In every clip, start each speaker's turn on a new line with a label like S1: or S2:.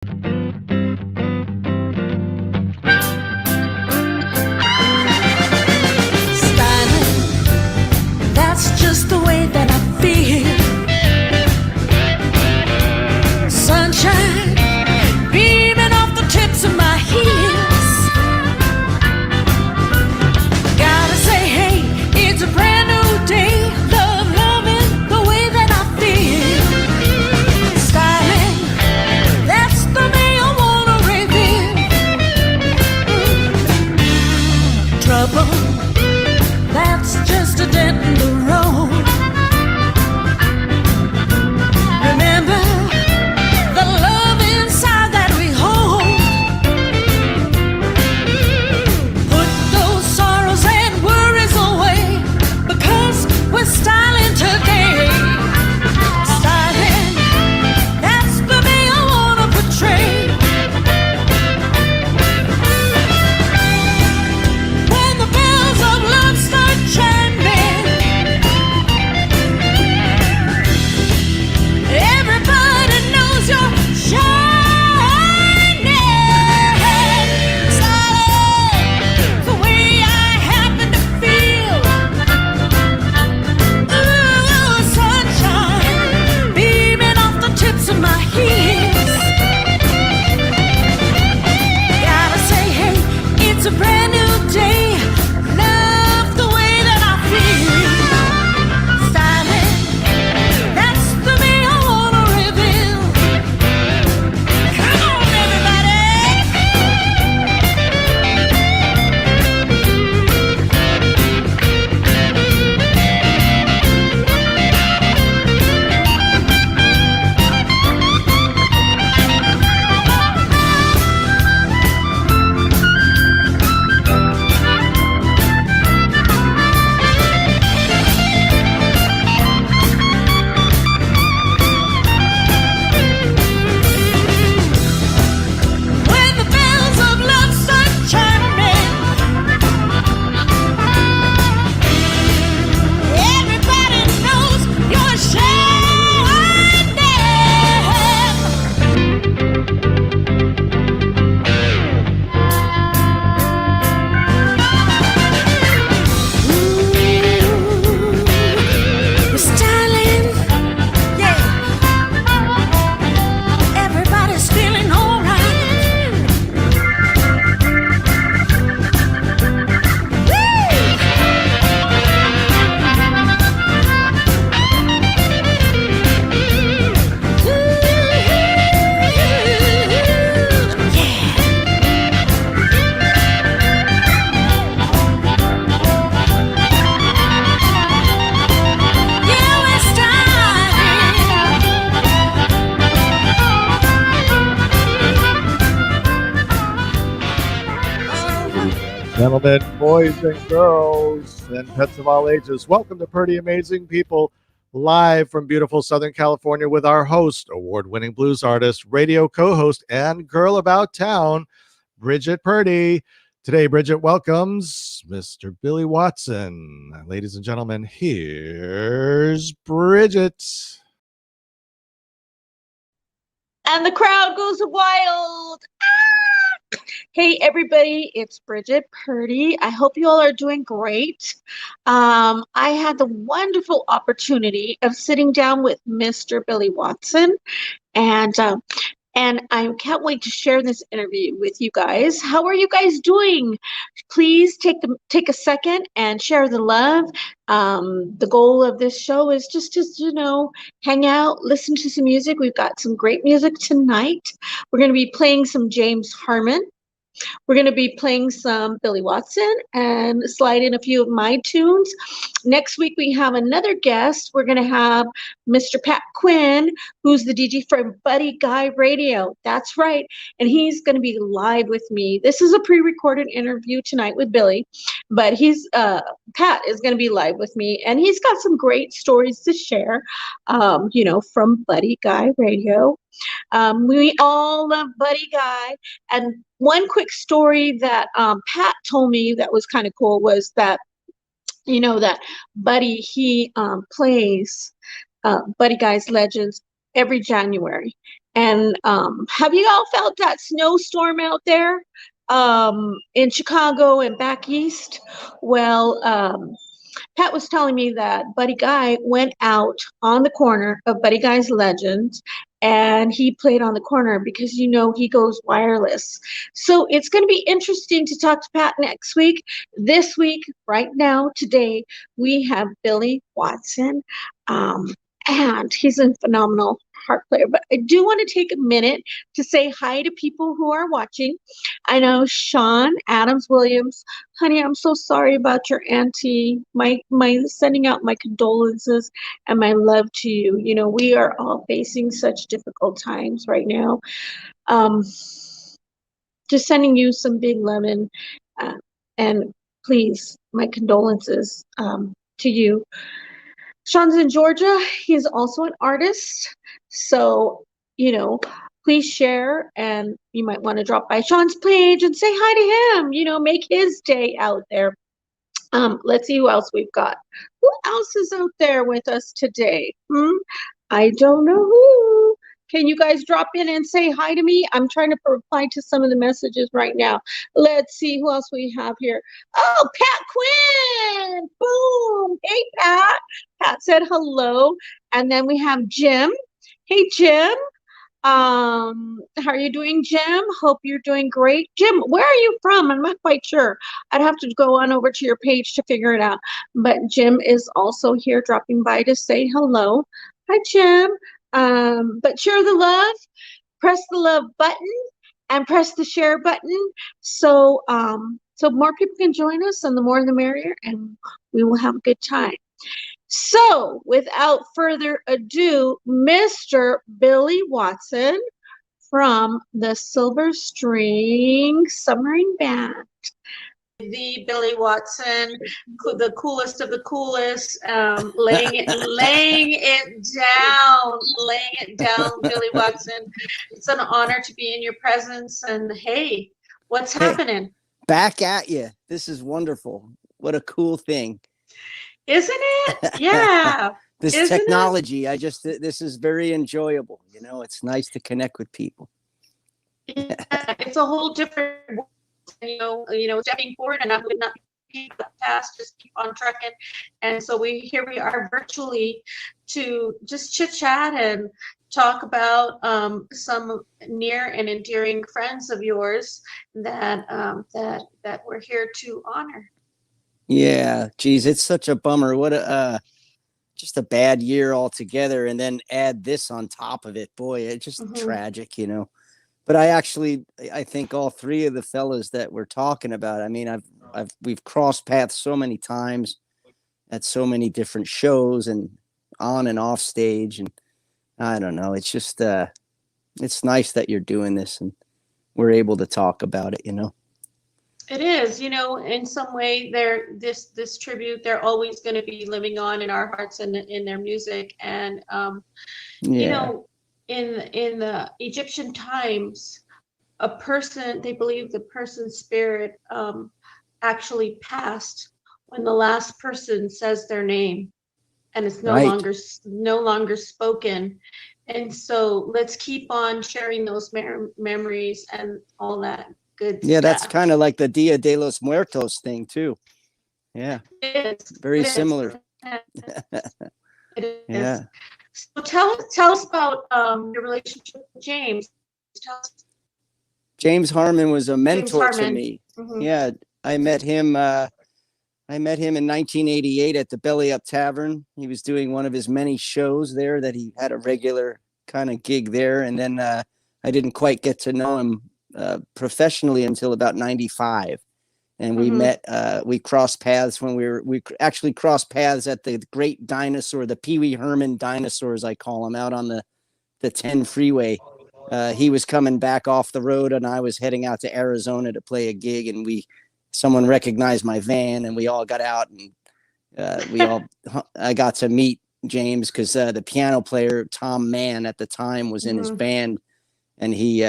S1: That's just the way that I feel. Sunshine beaming off the tips of my heels. Gotta say, hey, it's a brand new day. Loving the way that I feel. Styling, that's the way I wanna reveal. Trouble, that's just a dent in the road. Remember the love inside that we hold. Put those sorrows and worries away, because we're styling today. Styling, that's the way I wanna portray. When the bells of love start chiming, everybody knows you're shining. Styling the way I happen to feel. Ooh, sunshine beaming off the tips of my heels. Gotta say, hey, it's a brand new day. Love the way that I feel. Styling, that's the way I wanna reveal. Come on, everybody. When the bells of love start chiming, everybody knows you're shining. We're styling, yeah. Everybody's feeling alright.
S2: Gentlemen, boys and girls, and pets of all ages, welcome to Purdy Amazing People, live from beautiful Southern California with our host, award-winning blues artist, radio co-host, and girl about town, Bridget Purdy. Today, Bridget welcomes Mr. Billy Watson. Ladies and gentlemen, here's Bridget.
S3: And the crowd goes wild. Ah! Hey, everybody, it's Bridget Purdy. I hope you all are doing great. I had the wonderful opportunity of sitting down with Mr. Billy Watson, and I can't wait to share this interview with you guys. How are you guys doing? Please take a second and share the love. The goal of this show is just to hang out, listen to some music. We've got some great music tonight. We're going to be playing some James Harmon. We're going to be playing some Billy Watson and slide in a few of my tunes. Next week, we have another guest. We're going to have Mr. Pat Quinn, who's the DJ from Buddy Guy Radio. That's right. And he's going to be live with me. This is a pre-recorded interview tonight with Billy, but Pat is going to be live with me, and he's got some great stories to share, from Buddy Guy Radio. We all love Buddy Guy. And one quick story that Pat told me that was kind of cool was that, that Buddy, he plays Buddy Guy's Legends every January. And have you all felt that snowstorm out there in Chicago and back east? Well, Pat was telling me that Buddy Guy went out on the corner of Buddy Guy's Legends and he played on the corner because he goes wireless. So it's going to be interesting to talk to Pat next week. This week, right now, today, we have Billy Watson. And he's a phenomenal harp player. But I do want to take a minute to say hi to people who are watching. I know Sean Adams Williams. Honey, I'm so sorry about your auntie. My sending out my condolences and my love to you. We are all facing such difficult times right now. Just sending you some big love and please, my condolences to you. Sean's in Georgia. He's also an artist. So, please share, and you might want to drop by Sean's page and say hi to him, make his day out there. Let's see who else we've got. Who else is out there with us today? I don't know who. Can you guys drop in and say hi to me? I'm trying to reply to some of the messages right now. Let's see who else we have here. Oh, Pat Quinn. Boom. Hey, Pat. Pat said hello. And then we have Jim. Hey, Jim. How are you doing, Jim? Hope you're doing great. Jim, where are you from? I'm not quite sure. I'd have to go on over to your page to figure it out. But Jim is also here dropping by to say hello. Hi, Jim. But share the love, press the love button, and press the share button so more people can join us, and the more the merrier, and we will have a good time. So without further ado, Mr. Billy Watson from the Silver String Submarine Band. The Billy Watson, the coolest of the coolest, laying it down, Billy Watson. It's an honor to be in your presence. And hey, what's happening?
S4: Back at you. This is wonderful. What a cool thing.
S3: Isn't it? Yeah.
S4: This technology, this is very enjoyable. It's nice to connect with people.
S3: Yeah, it's a whole different world. Stepping forward, and I would not be past, just keep on trucking. And so here we are virtually to just chit chat and talk about some near and endearing friends of yours that we're here to honor.
S4: Yeah, geez, it's such a bummer. What just a bad year altogether, and then add this on top of it. Boy, it's just tragic, But I think all three of the fellas that we're talking about, I mean, we've crossed paths so many times at so many different shows and on and off stage. And I don't know, it's just, it's nice that you're doing this and we're able to talk about it,
S3: It is, in some way this tribute, they're always going to be living on in our hearts and in their music. And, in the Egyptian times, they believe the person's spirit actually passed when the last person says their name, and it's no longer spoken. And so let's keep on sharing those memories and all that good stuff.
S4: That's kind of like the Dia de los Muertos thing too. Yeah,
S3: it is
S4: very similar.
S3: It
S4: Yeah.
S3: is. So tell us about your relationship with James.
S4: James Harmon was a mentor to
S3: Harmon.
S4: me.
S3: Mm-hmm.
S4: Yeah, I met him in 1988 at the Belly Up Tavern. He was doing one of his many shows there that he had a regular kind of gig there. And then I didn't quite get to know him professionally until about 95. And we met, we crossed paths when we actually crossed paths at the Great Dinosaur, the Pee Wee Herman Dinosaurs, I call them, out on the 10 freeway. He was coming back off the road and I was heading out to Arizona to play a gig, and someone recognized my van and we all got out, and I got to meet James because the piano player, Tom Mann, at the time was in his band, and he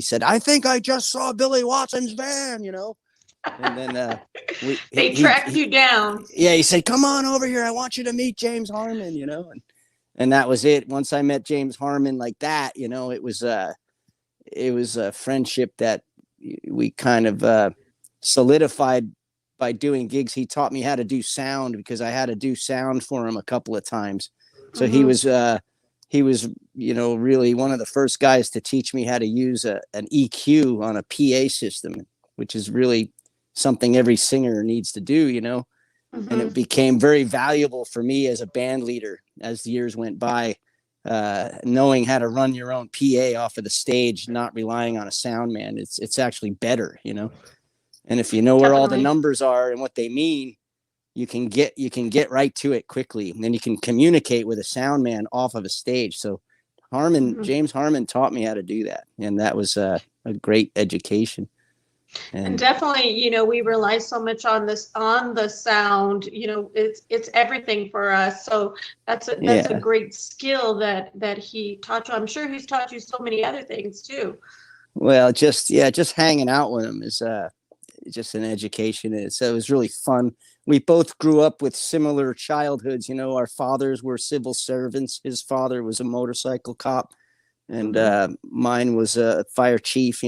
S4: said, "I think I just saw Billy Watson's van," And then
S3: they tracked you down.
S4: Yeah, he said, "Come on over here. I want you to meet James Harmon," and that was it. Once I met James Harmon like that, it was a friendship that we kind of solidified by doing gigs. He taught me how to do sound because I had to do sound for him a couple of times. So he was, really one of the first guys to teach me how to use an EQ on a PA system, which is really something every singer needs to do, and it became very valuable for me as a band leader as the years went by, knowing how to run your own PA off of the stage, not relying on a sound man. It's actually better, and if you know where all the
S3: Definitely.
S4: numbers are and what they mean, you can get right to it quickly, and then you can communicate with a sound man off of a stage. So James Harmon taught me how to do that, and that was a great education.
S3: And definitely, we rely so much on the sound, it's everything for us. So that's a great skill that he taught you. I'm sure he's taught you so many other things too.
S4: Well, just hanging out with him is just an education. So it was really fun. We both grew up with similar childhoods. Our fathers were civil servants. His father was a motorcycle cop, and mine was a fire chief.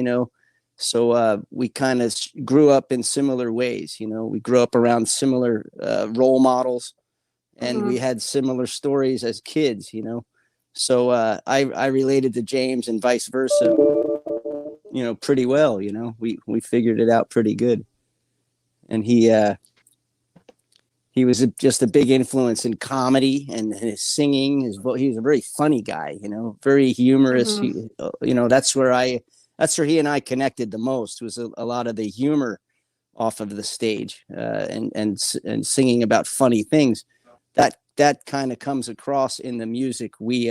S4: So we kind of grew up in similar ways. We grew up around similar role models, and we had similar stories as kids. So I related to James and vice versa. Pretty well. We figured it out pretty good, and he was just a big influence in comedy and his singing. He was a very funny guy, very humorous. That's where he and I connected the most, was a lot of the humor off of the stage, and singing about funny things. That kind of comes across in the music we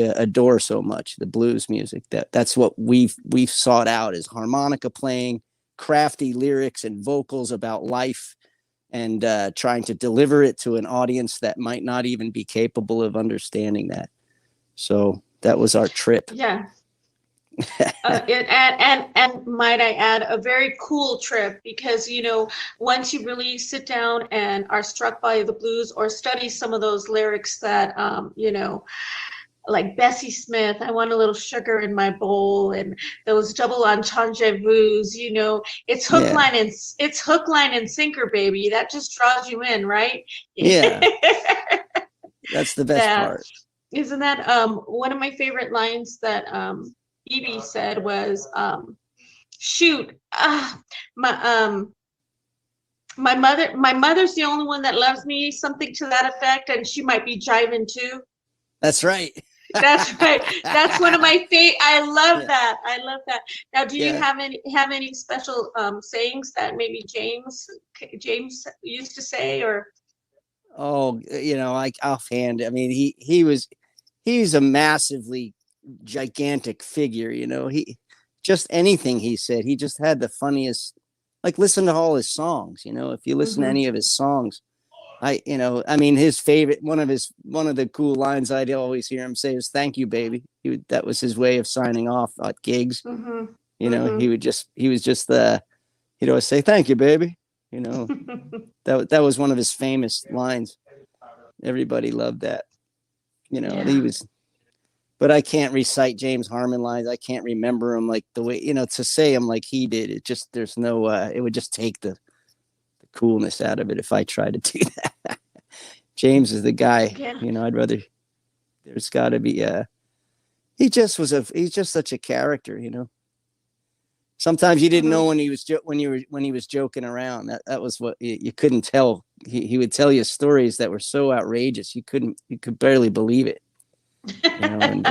S4: adore so much, the blues music. That's what we've sought out, is harmonica playing, crafty lyrics and vocals about life, and trying to deliver it to an audience that might not even be capable of understanding that. So that was our trip.
S3: Yeah. And might I add, a very cool trip, because once you really sit down and are struck by the blues, or study some of those lyrics that like Bessie Smith, I want a little sugar in my bowl, and those double entendres, it's hook, line, and sinker, baby. That just draws you in, right?
S4: Yeah. That's the best part.
S3: Isn't that one of my favorite lines that Evie said was, shoot, my mother's the only one that loves me, something to that effect, and she might be jiving too.
S4: That's right.
S3: That's right. That's one of my favorite. I love that. I love that. Now, do you have any special sayings that maybe James used to say, or?
S4: Oh, like offhand. I mean, he's a massively gigantic figure. He just, anything he said, he just had the funniest. Like, listen to all his songs. If you listen to any of his songs, his favorite, one of the cool lines I'd always hear him say is "Thank you, baby." That was his way of signing off at gigs. He was just he'd always say "Thank you, baby." That was one of his famous lines. Everybody loved that. He was. But I can't recite James Harmon lines. I can't remember them like the way, to say them like he did. It just, there's no, it would just take the coolness out of it if I tried to do that. James is the guy, I'd rather, there's got to be, he's just such a character, Sometimes you didn't know when he was joking around. That was what you couldn't tell. He would tell you stories that were so outrageous. You could barely believe it. And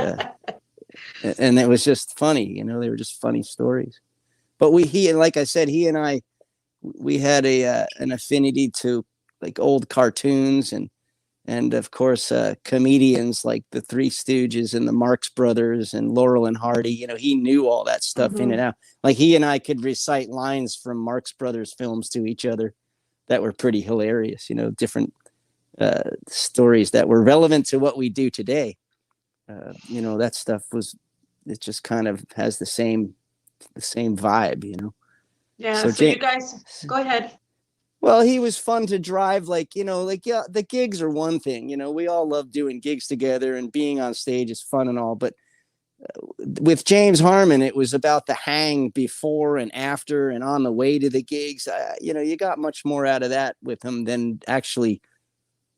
S4: it was just funny, they were just funny stories. But like I said, he and I, we had an affinity to like old cartoons and of course comedians like the Three Stooges and the Marx Brothers and Laurel and Hardy. He knew all that stuff in and out. Like, he and I could recite lines from Marx Brothers films to each other that were pretty hilarious. Different stories that were relevant to what we do today. That stuff it just kind of has the same vibe,
S3: Yeah. So you guys, go ahead.
S4: Well, he was fun to drive. Like, yeah, the gigs are one thing. We all love doing gigs together and being on stage is fun and all. But with James Harmon, it was about the hang before and after and on the way to the gigs. You got much more out of that with him than actually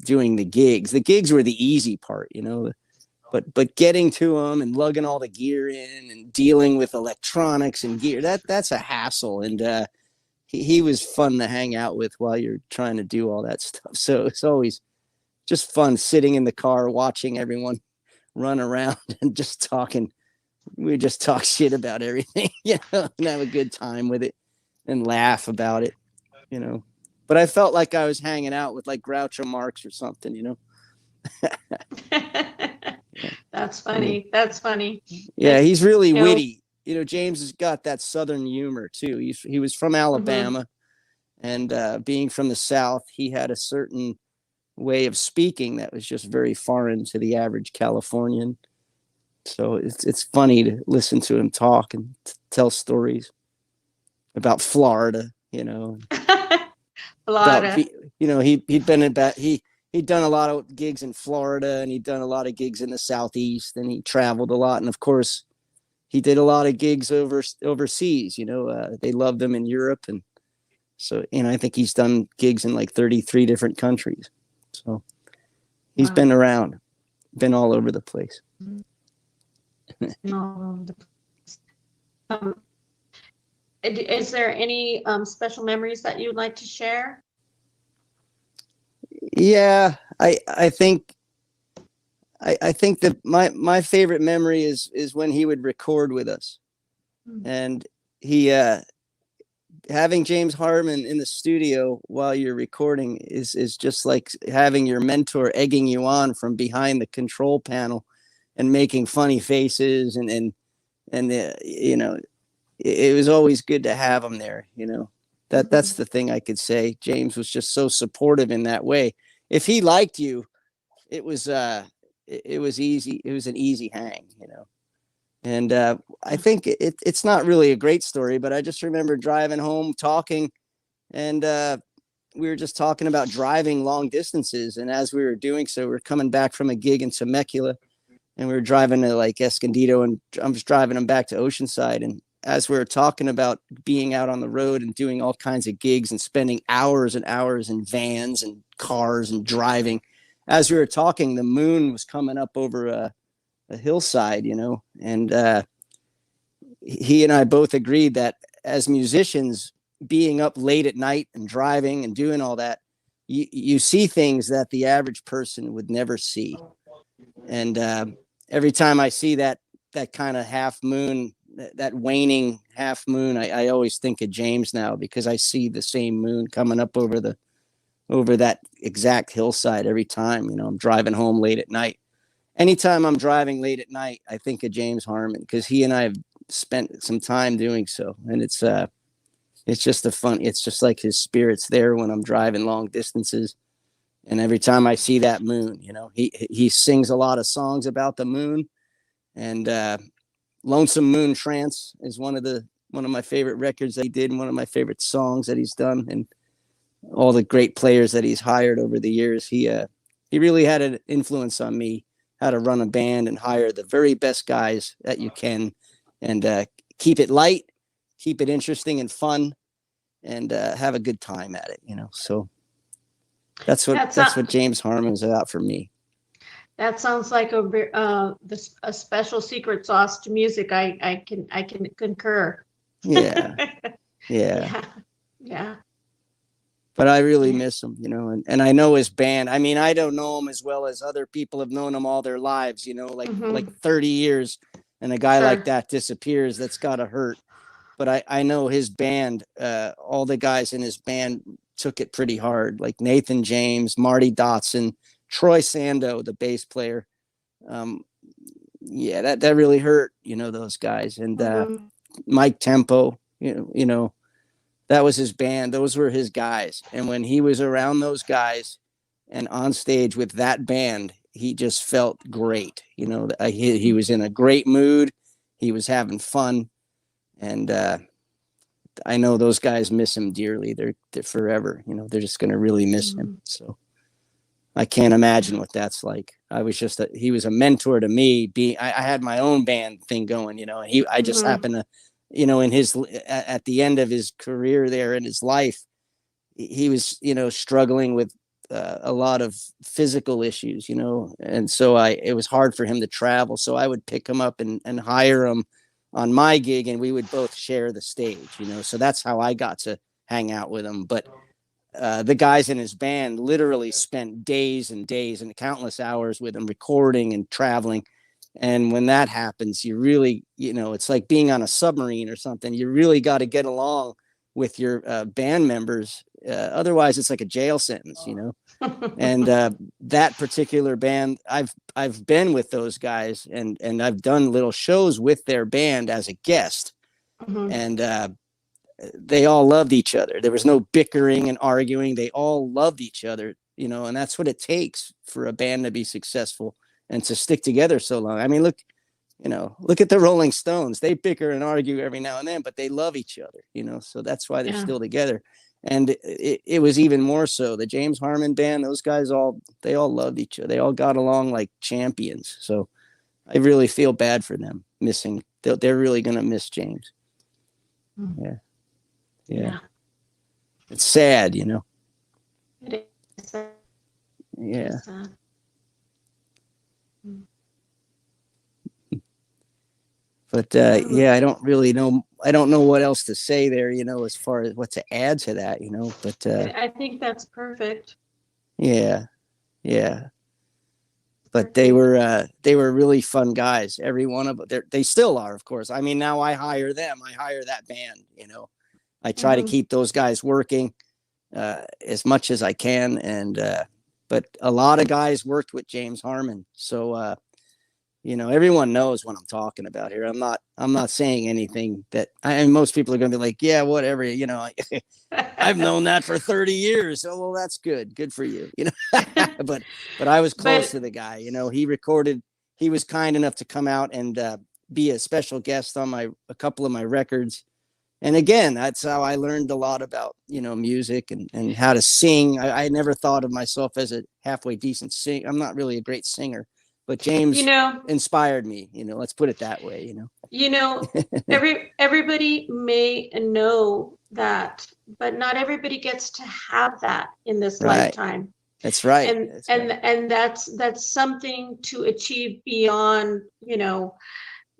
S4: doing the gigs. The gigs were the easy part. But getting to them and lugging all the gear in and dealing with electronics and gear, that's a hassle. And he was fun to hang out with while you're trying to do all that stuff. So it's always just fun sitting in the car watching everyone run around and just talking. We just talk shit about everything, and have a good time with it and laugh about it. But I felt like I was hanging out with like Groucho Marx or something.
S3: That's funny. That's funny.
S4: Yeah, he's really
S3: You know,
S4: witty. James has got that Southern humor too. He was from Alabama, and being from the South, he had a certain way of speaking that was just very foreign to the average Californian. So it's funny to listen to him talk and tell stories about Florida. About
S3: Florida.
S4: he'd been about he'd done a lot of gigs in Florida, and he'd done a lot of gigs in the Southeast, and he traveled a lot. And of course, he did a lot of gigs overseas. They loved him in Europe, and so I think he's done gigs in like 33 different countries. So he's
S3: Wow.
S4: been around, been all over the place.
S3: No. Is there any special memories that you'd like to share?
S4: Yeah, I think that my favorite memory is when he would record with us, and he having James Harmon in the studio while you're recording is just like having your mentor egging you on from behind the control panel and making funny faces and it was always good to have him there. That's the thing I could say. James was just so supportive in that way. If he liked you, it was easy. It was an easy hang. And I think it's not really a great story, but I just remember driving home talking, and we were just talking about driving long distances. And as we were doing so, we were coming back from a gig in Temecula, and we were driving to like Escondido, and I'm just driving them back to Oceanside. And as we were talking about being out on the road and doing all kinds of gigs and spending hours and hours in vans and cars and driving, as we were talking, the moon was coming up over a hillside, and he and I both agreed that as musicians, being up late at night and driving and doing all that, you see things that the average person would never see. And every time I see that kind of half moon, that waning half moon, I always think of James now, because I see the same moon coming up over that exact hillside every time. I'm driving home late at night. Anytime I'm driving late at night, I think of James Harmon, because he and I have spent some time doing so. And it's just it's just like his spirit's there when I'm driving long distances. And every time I see that moon, he sings a lot of songs about the moon, and Lonesome Moon Trance is one of my favorite records that he did, and one of my favorite songs that he's done. And all the great players that he's hired over the years, he really had an influence on me, how to run a band and hire the very best guys that you can, and keep it light, keep it interesting and fun, and have a good time at it. So that's what James Harmon is about for me.
S3: That sounds like a special secret sauce to music. I can concur.
S4: Yeah.
S3: Yeah.
S4: But I really miss him, and I know his band. I mean, I don't know him as well as other people have known him all their lives, like 30 years, and a guy like that disappears. That's gotta hurt. But I know his band, all the guys in his band took it pretty hard, like Nathan James, Marty Dotson, Troy Sando, the bass player. Yeah, that really hurt, those guys. And Mike Tempo, that was his band. Those were his guys. And when he was around those guys and on stage with that band, he just felt great. He was in a great mood. He was having fun. And I know those guys miss him dearly. They're forever, they're just going to really miss him. So I can't imagine what that's like. I was just he was a mentor to me. I had my own band thing going, and I just happened to, in his, at the end of his career there in his life, he was, struggling with a lot of physical issues, and so it was hard for him to travel. So I would pick him up and hire him on my gig, and we would both share the stage, so that's how I got to hang out with him. But the guys in his band literally spent days and days and countless hours with him recording and traveling. And when that happens, you really, it's like being on a submarine or something. You really got to get along with your band members. Otherwise, it's like a jail sentence, And that particular band, I've been with those guys, and I've done little shows with their band as a guest. And they all loved each other. There was no bickering and arguing. They all loved each other, and that's what it takes for a band to be successful and to stick together so long. I mean, look at the Rolling Stones. They bicker and argue every now and then, but they love each other, so that's why they're still together. And it was even more so the James Harmon band. Those guys they all loved each other. They all got along like champions. So I really feel bad for them missing. They're really going to miss James. Yeah. It's sad,
S3: It is.
S4: Yeah. But I don't really know. I don't know what else to say there, as far as what to add to that, But
S3: I think that's perfect.
S4: Yeah. But they were really fun guys. Every one of them. They still are, of course. I mean, now I hire them. I hire that band. I try to keep those guys working as much as I can. And but a lot of guys worked with James Harmon, so everyone knows what I'm talking about here. I'm not saying anything that most people are going to be like, yeah, whatever. I've known that for 30 years. Oh, well, that's good for you. But I was close to the guy. He was kind enough to come out and be a special guest on a couple of my records. And again, that's how I learned a lot about, music and how to sing. I never thought of myself as a halfway decent singer. I'm not really a great singer, but James inspired me, let's put it that way,
S3: Everybody may know that, but not everybody gets to have that in this lifetime.
S4: That's right.
S3: And that's something to achieve beyond,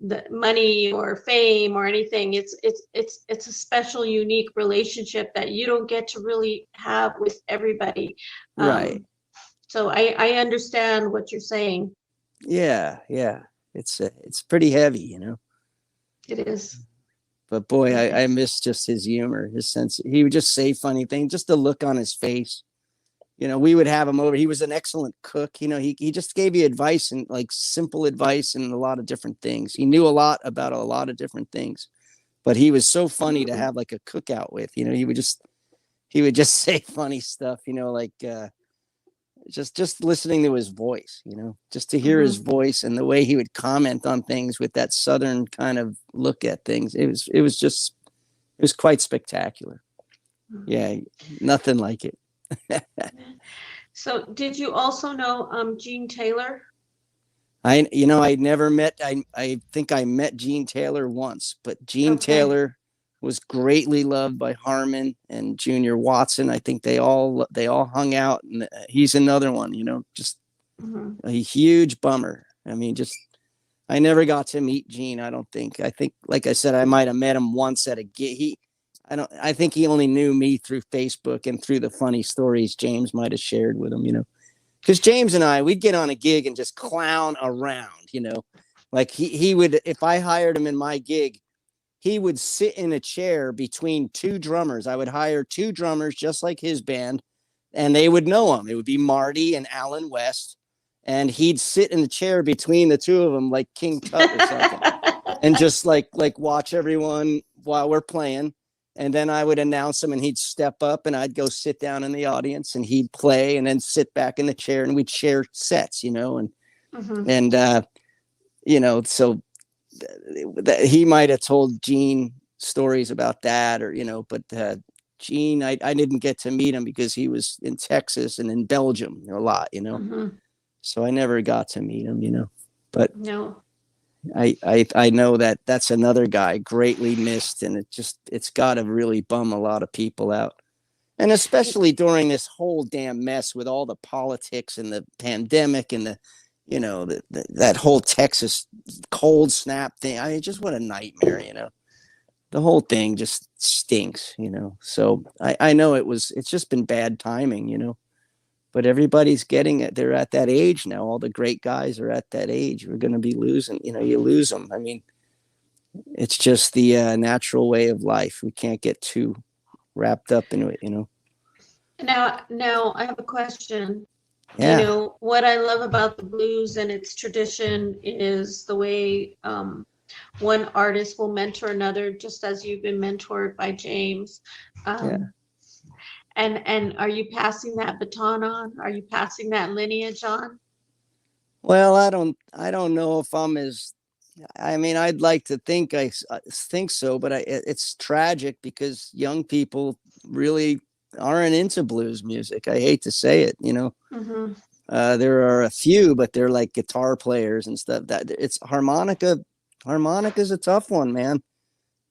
S3: the money or fame or anything. It's a special, unique relationship that you don't get to really have with everybody.
S4: Right.
S3: So I understand what you're saying.
S4: Yeah. It's pretty heavy,
S3: It is.
S4: But boy, I miss just his humor, his sense. He would just say funny things, just the look on his face. We would have him over. He was an excellent cook. He just gave you advice, and like simple advice and a lot of different things. He knew a lot about a lot of different things, but he was so funny to have like a cookout with. He would just say funny stuff. Like just listening to his voice. Just to hear his voice and the way he would comment on things with that Southern kind of look at things. It was quite spectacular. Yeah, nothing like it.
S3: So did you also know Gene Taylor?
S4: I never met. I think I met Gene Taylor once, but Gene Taylor was greatly loved by Harmon and Junior Watson. I think they all hung out, and he's another one. Just a huge bummer. I mean, I never got to meet Gene. I don't think. I think, like I said, I might have met him once at a gig. I think he only knew me through Facebook and through the funny stories James might have shared with him, because James and we'd get on a gig and just clown around, like he would, if I hired him in my gig, he would sit in a chair between two drummers. I would hire two drummers just like his band, and they would know him. It would be Marty and Alan West, and he'd sit in the chair between the two of them like King Tut or something, and just like watch everyone while we're playing. And then I would announce him, and he'd step up, and I'd go sit down in the audience, and he'd play, and then sit back in the chair, and we'd share sets, and so he might have told Gene stories about that, or but Gene, I didn't get to meet him because he was in Texas and in Belgium a lot,
S3: Mhm.
S4: so I never got to meet him, but
S3: No.
S4: I know that that's another guy greatly missed, and it's got to really bum a lot of people out. And especially during this whole damn mess with all the politics and the pandemic and that whole Texas cold snap thing. I mean, just what a nightmare. The whole thing just stinks. So I know it's just been bad timing. But everybody's getting it. They're at that age now. All the great guys are at that age. We're going to be losing. You lose them. I mean, it's just the natural way of life. We can't get too wrapped up into it.
S3: Now I have a question.
S4: Yeah.
S3: What I love about the blues and its tradition is the way one artist will mentor another, just as you've been mentored by James.
S4: Yeah.
S3: And are you passing that baton on? Are you passing that lineage on?
S4: Well, I don't know if I'm as. I mean, I'd like to think I think so, but it's tragic because young people really aren't into blues music. I hate to say it.
S3: Mm-hmm.
S4: There are a few, but they're like guitar players and stuff. That it's harmonica. Harmonica's a tough one, man.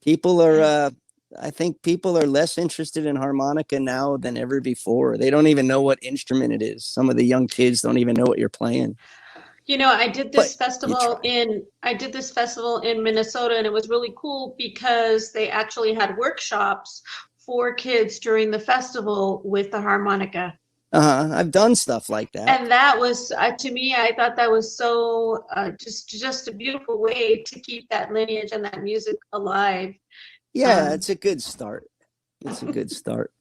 S4: People are. I think people are less interested in harmonica now than ever before. They don't even know what instrument it is. Some of the young kids don't even know what you're playing.
S3: I did
S4: But
S3: this
S4: you
S3: festival
S4: try.
S3: in Minnesota, and it was really cool because they actually had workshops for kids during the festival with the harmonica.
S4: I've done stuff like that.
S3: And that was to me, I thought that was so just a beautiful way to keep that lineage and that music alive.
S4: Yeah, it's a good start. It's a good start.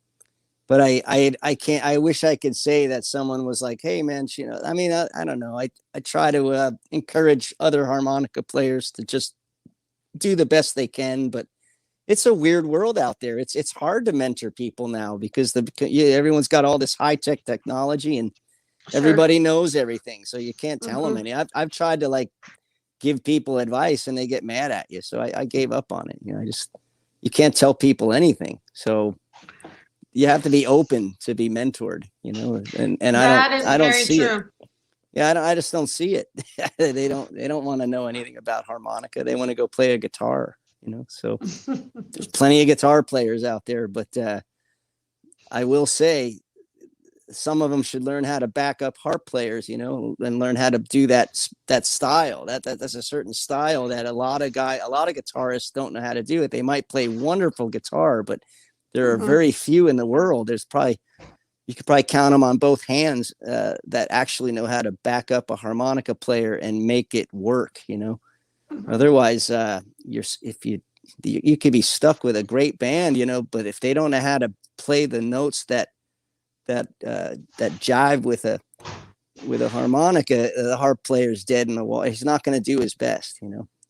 S4: But I can't. I wish I could say that someone was like, "Hey, man, I mean, I don't know. I try to encourage other harmonica players to just do the best they can, but it's a weird world out there. It's hard to mentor people now because everyone's got all this high tech technology and
S3: Sure.
S4: everybody knows everything, so you can't tell them
S3: Hmm.
S4: any. I've tried to like give people advice and they get mad at you, so I gave up on it. You can't tell people anything, so you have to be open to be mentored. And
S3: That is
S4: I don't
S3: very
S4: see it.
S3: true.
S4: Yeah, I just don't see it. They don't want to know anything about harmonica. They want to go play a guitar. So there's plenty of guitar players out there, but I will say some of them should learn how to back up harp players, and learn how to do that style. That's a certain style that a lot of guitarists don't know how to do it. They might play wonderful guitar, but there are
S3: Hmm.
S4: very few in the world. You could probably count them on both hands that actually know how to back up a harmonica player and make it work. Otherwise, you could be stuck with a great band, but if they don't know how to play the notes that jive with a harmonica, the harp player's dead in the wall. He's not going to do his best.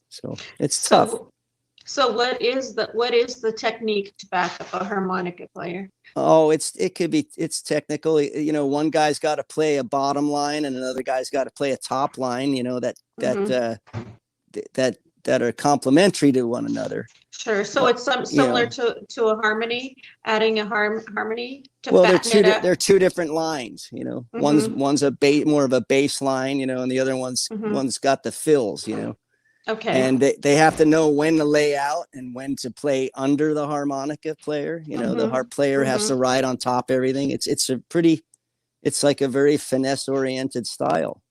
S4: So it's tough.
S3: So what is the technique to back up a harmonica player?
S4: Oh, it's technical. One guy's got to play a bottom line and another guy's got to play a top line,
S3: Mhm.
S4: that are complementary to one another.
S3: Sure. So it's similar to a harmony, adding a harmony to
S4: Well,
S3: fatten it up.
S4: they're two different lines,
S3: Mhm.
S4: One's more of a bass line, and the other
S3: Mhm.
S4: one's got the fills,
S3: Okay.
S4: and they have to know when to lay out and when to play under the harmonica player. The
S3: Mhm.
S4: harp player has to
S3: Mhm.
S4: ride on top of everything. It's like a very finesse oriented style.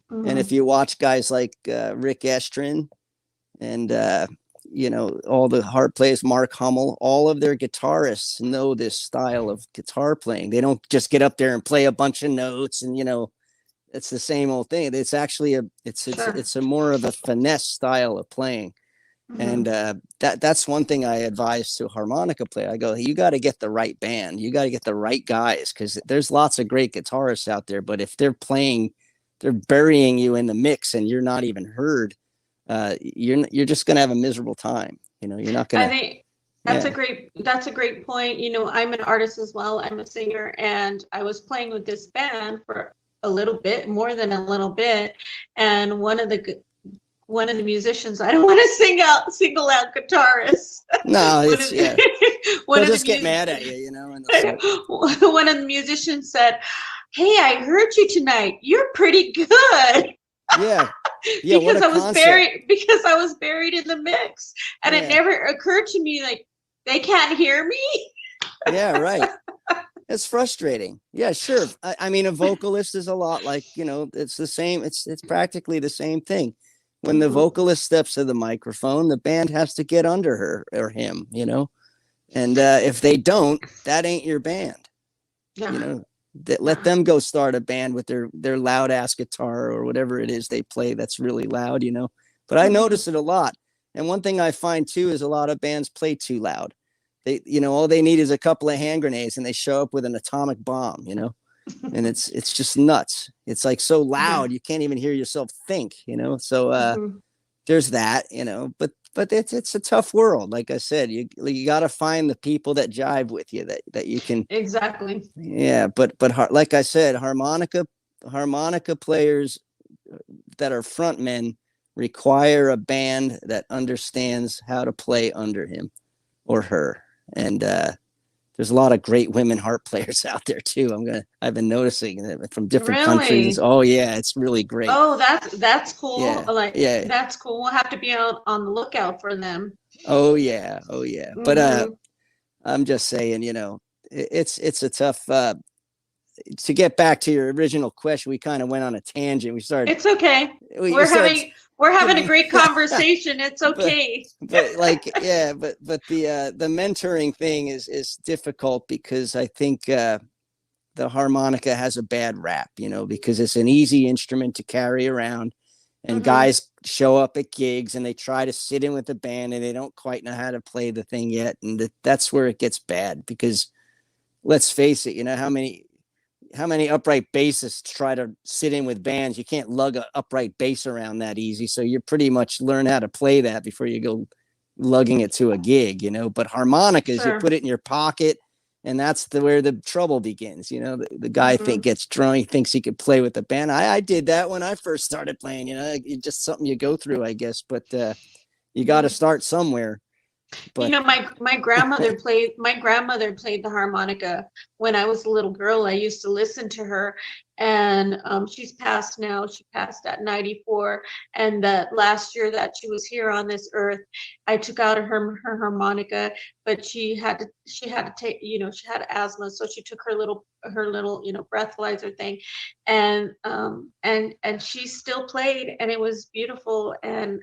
S4: And if
S3: Mhm.
S4: you watch guys like Rick Estrin and all the harp players, Mark Hummel, all of their guitarists know this style of guitar playing. They don't just get up there and play a bunch of notes and it's the same old thing. It's actually
S3: Sure.
S4: it's a more of a finesse style of playing. And
S3: Mhm.
S4: that's one thing I advise to a harmonica player. I go, you got to get the right band. You got to get the right guys because there's lots of great guitarists out there. But if they're burying you in the mix and you're not even heard. You're just gonna have a miserable time. You're not
S3: I
S4: gonna.
S3: think
S4: Yeah.
S3: that's a great point. I'm an artist as well. I'm a singer, and I was playing with this band for a little bit, more than a little bit, and one of the one of the musicians. I don't want to single out guitarists.
S4: No,
S3: One
S4: it's
S3: of,
S4: yeah.
S3: one
S4: They'll
S3: of the
S4: just get mad at you, you know. And
S3: one of the musicians said, "Hey, I heard you tonight. You're pretty good."
S4: yeah, yeah. What
S3: Because
S4: a
S3: I was
S4: concept.
S3: buried in the mix, and it
S4: Yeah,
S3: never occurred to me like they can't hear me.
S4: yeah, right. It's frustrating. Yeah, sure. I mean, a vocalist is a lot like, you know, it's the same. It's practically the same thing. When the
S3: Mhm.
S4: vocalist steps to the microphone, the band has to get under her or him, you know. And if they don't, that ain't your band, you
S3: Yeah.
S4: know. That let them go start a band with their loud ass guitar or whatever it is they play that's really loud, you know. But I
S3: Mhm.
S4: notice it a lot. And one thing I find too is a lot of bands play too loud. They, you know, all they need is a couple of hand grenades and they show up with an atomic bomb, you know. And it's just nuts. It's like so
S3: Yeah.
S4: loud you can't even hear yourself think, you know. So
S3: Mhm.
S4: there's that, you know, but it's a tough world. Like I said, you got to find the people that jive with you that you can.
S3: Exactly.
S4: Yeah, but like I said, harmonica players that are frontmen require a band that understands how to play under him or her. And there's a lot of great women harp players out there too. I've been noticing that from different countries.
S3: Really?
S4: Oh yeah, it's really great.
S3: Oh, that's cool.
S4: Yeah,
S3: Like
S4: yeah.
S3: that's cool. We'll have to be on the lookout for them.
S4: Oh yeah, oh yeah. But
S3: Hmm.
S4: I'm just saying, you know, it's a tough. To get back to your original question, we kind of went on a tangent.
S3: It's okay.
S4: We
S3: We're
S4: started
S3: having a great conversation. It's
S4: but
S3: okay.
S4: like yeah, but the mentoring thing is difficult because I think the harmonica has a bad rap, you know, because it's an easy instrument to carry around, and
S3: Hmm.
S4: guys show up at gigs and they try to sit in with the band and they don't quite know how to play the thing yet, and that's where it gets bad because let's face it, you know how many upright bassists try to sit in with bands. You can't lug an upright bass around that easy. So you pretty much learn how to play that before you go lugging it to a gig, you know. But harmonicas, you
S3: Sure.
S4: put it in your pocket, and that's where the trouble begins. You know, the guy
S3: Hmm.
S4: gets drunk, he thinks he could play with the band. I did that when I first started playing. You know, it's just something you go through, I guess. But you got to start somewhere.
S3: You
S4: But
S3: know, my grandmother played the harmonica when I was a little girl. I used to listen to her, and she's passed now. She passed at 94. And that last year that she was here on this earth, I took out her harmonica, but she had to take, she had asthma, so she took her little breathalyzer thing, and she still played, and it was beautiful. And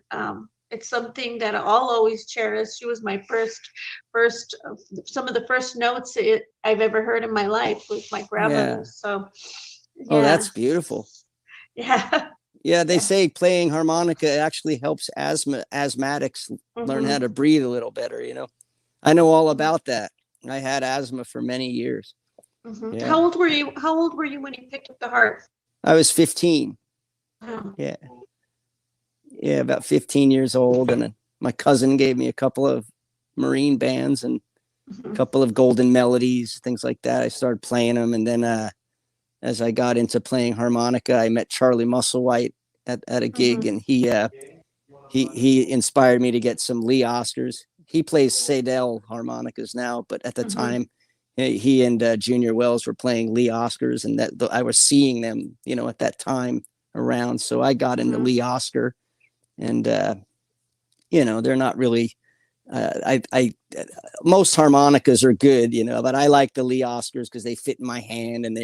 S3: it's something that I'll always cherish. She was my first, some of the first notes I've ever heard in my life was my
S4: yeah,
S3: grandmother's. So,
S4: oh,
S3: yeah,
S4: that's beautiful.
S3: yeah,
S4: Yeah, they
S3: yeah.
S4: say playing harmonica actually helps asthmatics learn how
S3: Hmm.
S4: to breathe a little better, you know. I know all about that. I had asthma for many years.
S3: Hmm.
S4: Yeah.
S3: How old were you when you picked up the harp?
S4: I was 15.
S3: Oh.
S4: Yeah. Yeah, about 15 years old, and my cousin gave me a couple of Marine bands and a
S3: Mhm,
S4: couple of golden melodies, things like that. I started playing them, and then as I got into playing harmonica, I met Charlie Musselwhite at a gig,
S3: mhm,
S4: and he inspired me to get some Lee Oscars. He plays Sadell harmonicas now, but at the
S3: mhm,
S4: time, he and Junior Wells were playing Lee Oscars, and that I was seeing them, you know, at that time around. So I got into
S3: mhm,
S4: Lee Oscar, and you know, they're not really. I most harmonicas are good, you know, but I like the Lee Oscars because they fit in my hand and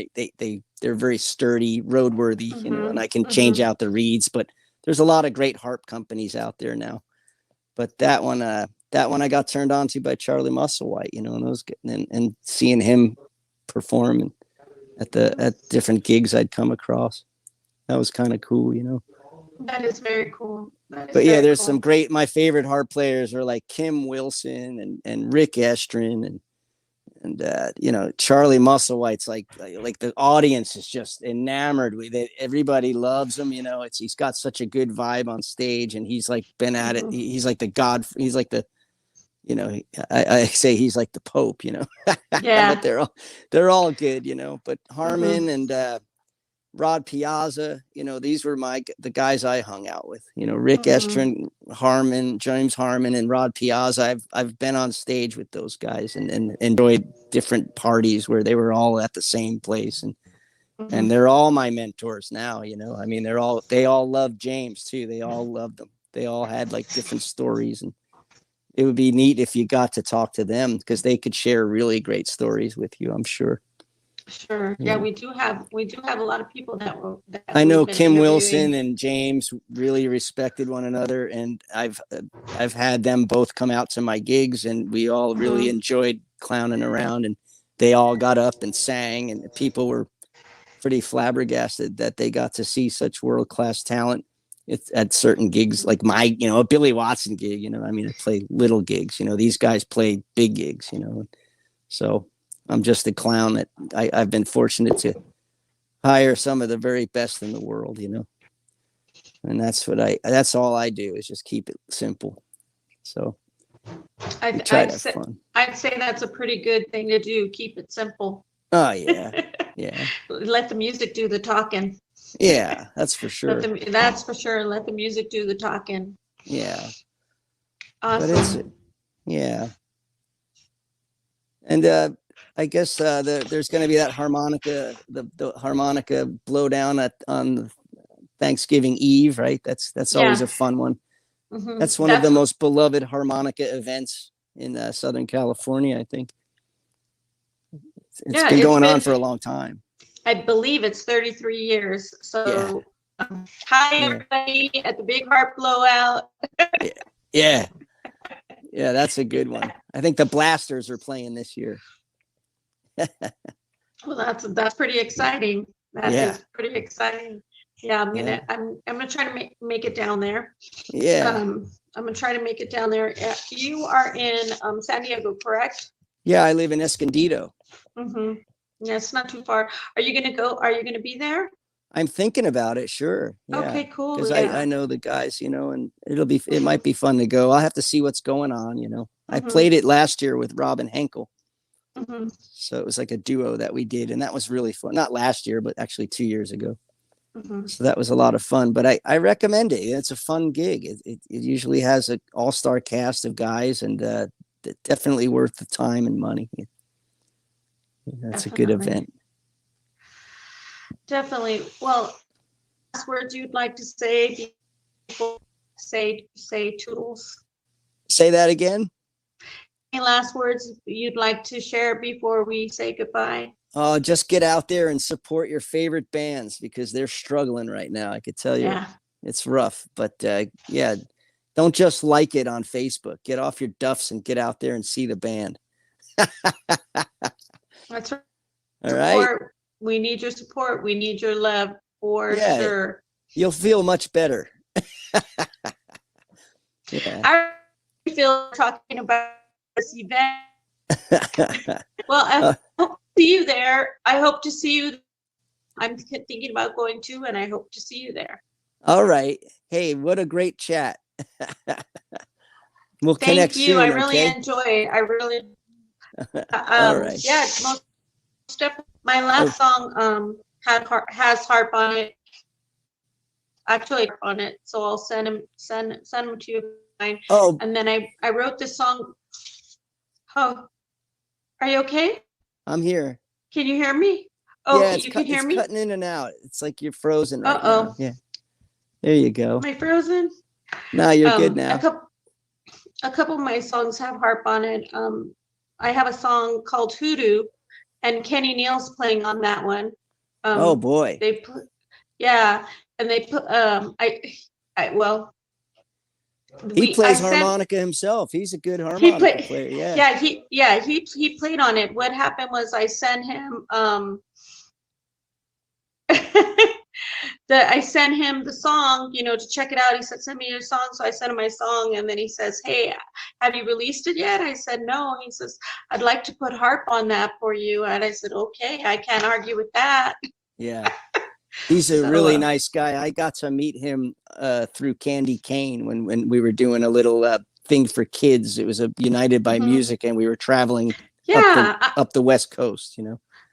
S4: they're very sturdy, roadworthy, you know, and
S3: mhm,
S4: I can change
S3: mhm.
S4: out the reeds. But there's a lot of great harp companies out there now. But that one I got turned on to by Charlie Musselwhite, you know, and those and seeing him perform and at different gigs I'd come across. That was kind of cool, you know.
S3: That is very cool. That is
S4: But yeah,
S3: very
S4: there's some
S3: cool.
S4: great. My favorite harp players are like Kim Wilson and Rick Estrin and you know, Charlie Musselwhite's like the audience is just enamored with it. Everybody loves him. You know, he's got such a good vibe on stage, and he's like been at it.
S3: Mhm,
S4: He's like the god. He's like the, you know, I say he's like the Pope. You know, but
S3: yeah.
S4: they're all good. You know, but
S3: Mhm,
S4: Harmon and Rod Piazza, these were the guys I hung out with. Rick
S3: Mhm.
S4: Estrin, Harmon, James Harmon, and Rod Piazza. I've been on stage with those guys and enjoyed different parties where they were all at the same place, and
S3: Mhm.
S4: they're all my mentors now. I mean, they all love James too. They all loved them. They all had like different stories, and it would be neat if you got to talk to them because they could share really great stories with you, I'm sure.
S3: Sure. Yeah,
S4: Yeah.
S3: we do have a lot of people that
S4: I
S3: we've
S4: know
S3: been
S4: Kim Wilson
S3: interviewing.
S4: and James really respected one another, and I've had them both come out to my gigs, and we all really
S3: Mhm.
S4: enjoyed clowning around, and they all got up and sang, and people were pretty flabbergasted that they got to see such world class talent at certain gigs, like a Billy Watson gig. I mean, I play little gigs. These guys play big gigs. So I'm just a clown that I've been fortunate to hire some of the very best in the world. And that's all I do is just keep it simple. So we try
S3: I'd
S4: to have
S3: say
S4: fun.
S3: I'd say that's a pretty good thing to do. Keep it simple.
S4: Oh yeah, yeah,
S3: Let the music do the talking.
S4: yeah. That's for sure.
S3: That's for sure. Let the music do the talking.
S4: Yeah, but
S3: Awesome.
S4: yeah. And I guess there's going to be that harmonica, the harmonica blowdown on Thanksgiving Eve, right? That's always
S3: Yeah.
S4: a fun one.
S3: Hmm.
S4: That's one of the most beloved harmonica events in Southern California. I think it's
S3: Yeah,
S4: been
S3: it's
S4: going on
S3: been,
S4: for a long time.
S3: I believe it's 33 years.
S4: Yeah,
S3: So hi
S4: yeah,
S3: everybody at the Big Heart Blowout.
S4: yeah, yeah, yeah. That's a good one. I think the Blasters are playing this year.
S3: Well, that's pretty exciting. That
S4: Yeah,
S3: is pretty exciting. Yeah,
S4: yeah,
S3: I'm gonna try to make it down there.
S4: yeah,
S3: I'm gonna try to make it down there. You are in San Diego, correct?
S4: yeah. I live in Escondido.
S3: Mm-hmm. Yeah, it's not too far. Are you gonna go? Are you gonna be there?
S4: I'm thinking about it. Sure. Yeah.
S3: Okay, cool.
S4: Because I
S3: Yeah.
S4: know the guys, and it might be fun to go. I'll have to see what's going on. I
S3: Mm-hmm.
S4: played it last year with Robin Henkel.
S3: Mm-hmm.
S4: So it was like a duo that we did. And that was really fun. Not last year, but actually 2 years ago.
S3: Mm-hmm.
S4: So that was a lot of fun. But I recommend it. It's a fun gig. It usually has an all star cast of guys, and definitely worth the time and money. That's a good
S3: Definitely.
S4: event.
S3: Definitely. Well, last words you'd like to say before say toodles.
S4: Say that again.
S3: Any last words you'd like to share before we say goodbye?
S4: Oh, just get out there and support your favorite bands because they're struggling right now. I could tell you
S3: Yeah.
S4: it's rough, but yeah, don't just like it on Facebook. Get off your duffs and get out there and see the band.
S3: That's right.
S4: All right.
S3: Support. We need your support. We need your love for
S4: Yeah,
S3: sure.
S4: you'll feel much better. Yeah.
S3: I feel talking about this event. Well,
S4: Uh,
S3: I hope to see you there. I hope to see you. I'm thinking about going to, and I hope to see you there.
S4: all right. Hey, what a great chat. We'll connect
S3: Thank you. I
S4: soon.
S3: really
S4: Okay.
S3: enjoy it. I really,
S4: All right.
S3: yeah, most definitely. My
S4: Oh,
S3: last song has harp on it. Actually, harp on it. So I'll send them to you. Fine.
S4: oh,
S3: And then I wrote this song. Oh, are you okay?
S4: I'm here.
S3: Can you hear me? Oh,
S4: Yeah,
S3: you can hear
S4: it's
S3: me?
S4: cutting in and out. It's like you're frozen right now.
S3: Uh-oh.
S4: Yeah. There you go.
S3: Am I frozen?
S4: No, you're good
S3: A
S4: now.
S3: couple of my songs have harp on it. I have a song called Hoodoo, and Kenny Neal's playing on that one.
S4: Oh boy.
S3: They put, yeah, and they put, well,
S4: He
S3: I
S4: plays
S3: sent,
S4: harmonica himself. He's a good
S3: he
S4: harmonica
S3: played,
S4: player. Yeah.
S3: yeah, he played on it. What happened was I sent him, I sent him the song, to check it out. He said, send me your song. So I sent him my song. And then he says, hey, have you released it yet? I said, no. He says, I'd like to put harp on that for you. And I said, okay, I can't argue with that.
S4: Yeah. He's a
S3: So,
S4: really nice guy. I got to meet him through Candy Cane when we were doing a little thing for kids. It was a United by
S3: mhm.
S4: Music, and we were traveling
S3: Yeah,
S4: up the West Coast.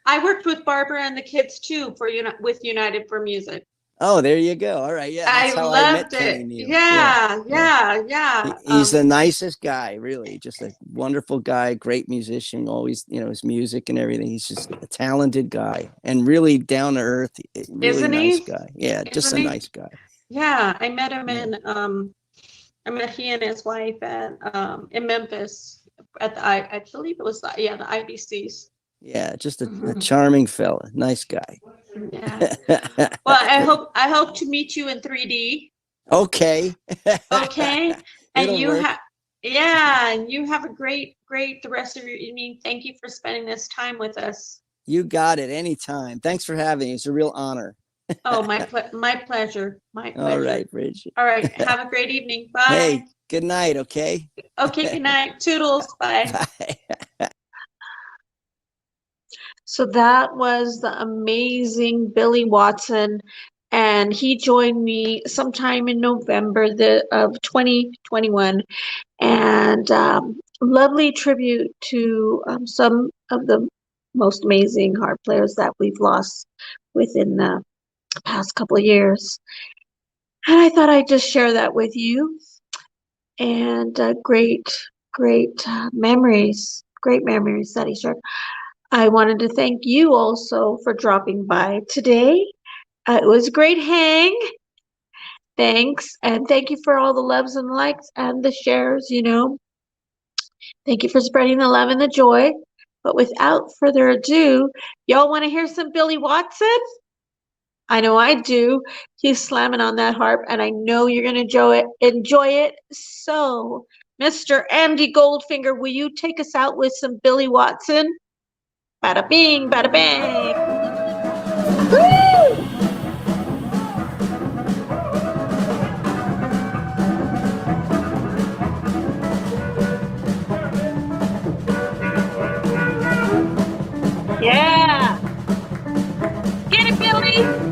S3: I worked with Barbara and the kids too with United for Music.
S4: Oh, there you go. All right. Yeah,
S3: I
S4: that's how I met
S3: loved
S4: Kenny
S3: it.
S4: Neal.
S3: Yeah, yeah, yeah.
S4: He's the nicest guy, really. Just a wonderful guy, great musician, always, his music and everything. He's just a talented guy and really down to earth, really
S3: Isn't
S4: nice
S3: he?
S4: guy. Yeah, just
S3: Isn't
S4: a
S3: he?
S4: nice guy.
S3: Yeah, I met him
S4: Yeah.
S3: I met he and his wife in Memphis at I believe it was the IBCs.
S4: Yeah, just a
S3: Mhm.
S4: charming fella, nice guy.
S3: Yeah. Well, I hope to meet you in 3D.
S4: Okay.
S3: Okay. And
S4: It'll
S3: you
S4: work.
S3: have and you have a great the rest of your evening. Thank you for spending this time with us.
S4: You got it anytime. Thanks for having me. It's a real honor.
S3: Oh, my pleasure. My
S4: All
S3: pleasure.
S4: right, Bridget.
S3: All right. Have a great evening. Bye.
S4: Hey, good night, okay?
S3: Okay, good night. Toodles. Bye.
S4: Bye.
S3: So that was the amazing Billy Watson, and he joined me sometime in November of 2021, and lovely tribute to some of the most amazing harp players that we've lost within the past couple of years. And I thought I'd just share that with you, and great memories that he shared. I wanted to thank you also for dropping by today. It was a great hang. Thanks. And thank you for all the loves and likes and the shares, Thank you for spreading the love and the joy. But without further ado, y'all want to hear some Billy Watson? I know I do. He's slamming on that harp, and I know you're going to enjoy it. So, Mr. Andy Goldfinger, will you take us out with some Billy Watson? Bada bing, bada bang. Woo! Yeah. Get it, Billy.